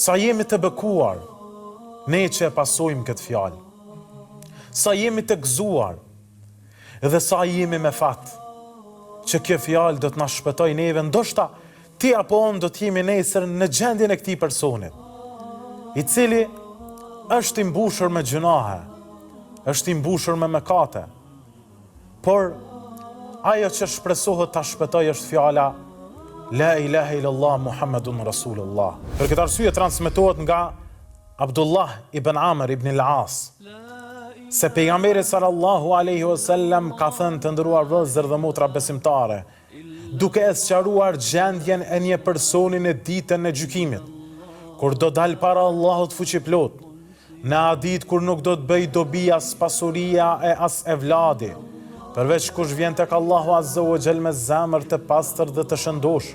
Sa jemi të bekuar, ne që e pasojmë këtë fjalë. Sa jemi të gëzuar, dhe sa jemi me fat, që kjo fjalë do të na shpëtoj neve, ndoshta ti apo unë do të jemi nesër në gjendjen e këtij personit, i cili është i mbushur me gjunahe, është i mbushur me mëkate, por ajo që shpresohet ta shpëtoj është fjala La ilaha illallah Muhammedun Rasulullah. Për këtë arsye transmetohet nga Abdullah ibn Amr ibn al-As se pejgamberi sallallahu alaihi wasallam ka thënë, të nderuar vëllezër dhe motra besimtare, duke e sqaruar gjendjen e një personi në ditën e gjykimit, kur do dal para Allahut fuqiplot, në atë ditë kur nuk do të bëj dobi as pasuria e as evladi, përveç kush vjen tek Allahu Azza wa Jall me zemër të pastër dhe të shëndosh,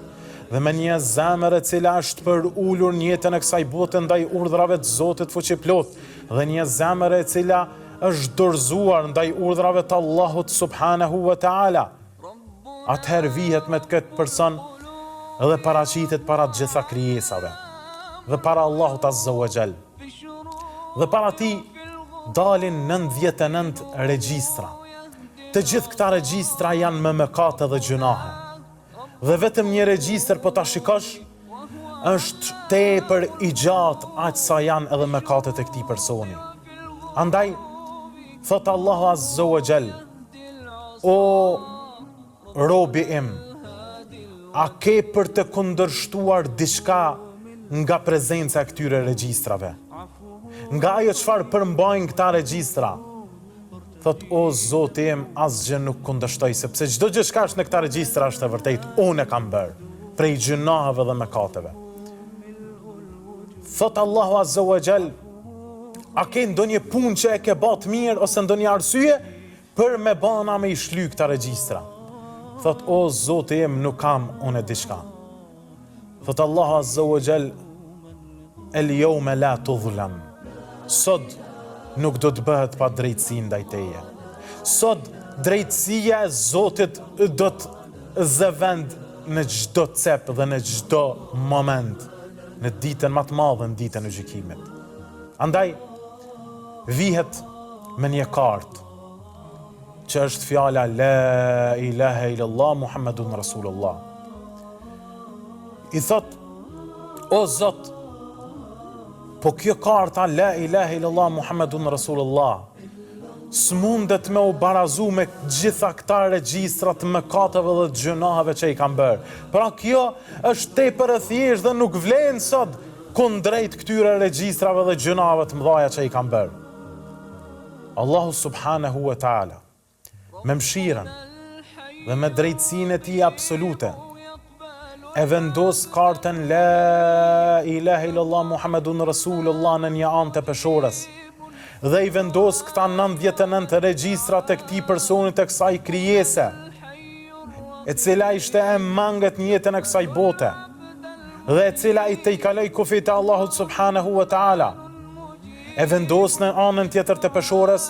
dhe me një zemër e cila është për ulur në jetën e kësaj bote ndaj urdhrave të Zotit fuqiplot, dhe një zemër e cila është dorëzuar ndaj urdhrave të Allahut subhanahu wa taala, atëherë vihet me këtë person dhe paraqitet para të gjitha krijesave, dhe para Allahut Azza wa Jall. Dhe para ti dalin 99 regjistra. Të gjithë këta regjistra janë me mëkate dhe gjunahe. Dhe vetëm një regjistër po ta shikosh, është tepër i gjatë aq sa janë edhe mëkatet e këtij personi. Andaj thot Allahu Azza wa Jall, o robi im, a ke për të kundërshtuar diçka nga prezenca e këtyre regjistrave? Nga ajo çfarë përmbajnë këta regjistra? Thot, o Zoti im, asgjë nuk kundërshtoj, sepse çdo gjë që është në këta regjistra është e vërtetë, unë e kam bërë, prej gjunaheve dhe mëkateve. Thot Allahu Azza wa Jall, a ke ndonjë punë që e ke bërë mirë ose ndonjë arsye për me bana me i shly këta regjistra? Thot, o Zoti im, nuk kam unë diçka. Thot Allahu Azza wa Jall, el yawma la tudhlam. Sot nuk do të bëhet pa drejtësi ndaj teje. Sot drejtësia e Zotit do të zëvend në çdo cep dhe në çdo moment, në ditën më të madhe, në ditën e gjykimit. Andaj vihet me një kartë që është fjala La ilaha illallah Muhammedun Rasulullah. I thot, o Zot, po kjo karta La ilaha illallah Muhammedun Rasulullah s'mundet me u barazu me gjitha këta regjistra të mëkateve dhe të gjunaheve që i kanë bërë. Pra kjo është tepër e thjeshtë dhe nuk vlen sot kundrejt këtyre regjistrave dhe gjunaheve të mëdha që i kanë bërë. Allahu subhanahu wa taala me mëshirën dhe me drejtësinë e tij absolute e vendos kartën La ilaha illallah Muhammedun Rasulullah në një anë të peshorës, dhe i vendos këta 99 regjistrat e këtij personit e kësaj krijese, e cila ishte e mangët në jetën e kësaj bote, dhe e cila i të i kaloj kufit e Allahut subhanahu wa taala, e vendos në anën tjetër të peshorës,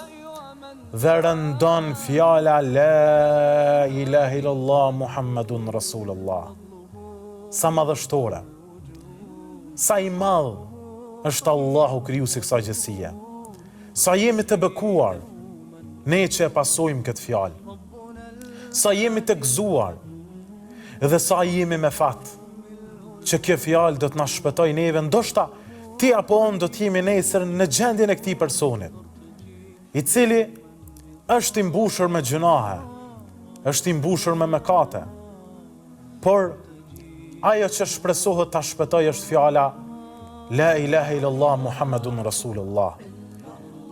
dhe rëndon fjala La ilaha illallah Muhammedun Rasulullah. Sa madhështore, sa i madh është Allahu krijuesi i kësaj gjësie. Sa jemi të bekuar, ne që e pasojmë këtë fjalë. Sa jemi të gëzuar, dhe sa jemi me fat, që kjo fjalë do të na shpëtoj neve, ndoshta ti apo unë do të jemi nesër në gjendjen e këtij personit, i cili është i mbushur me gjunahe, është i mbushur me mëkate, por ajo që shpresohet ta shpëtoj është fjala La ilaha illallah Muhammedun Rasulullah.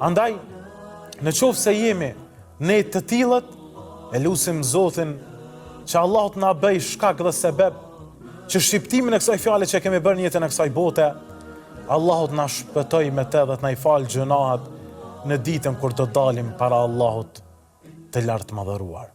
Andaj, në qoftë se jemi ne të tillët, e lutim Zotin që Allahu të na bëj shkak dhe sebeb që shqiptimin e kësaj fjale që kemi bërë në jetën e kësaj bote, Allahu të na shpëtoj me të dhe të na i falë gjunahet në ditën kur do dalim para Allahut të lartë madhëruar.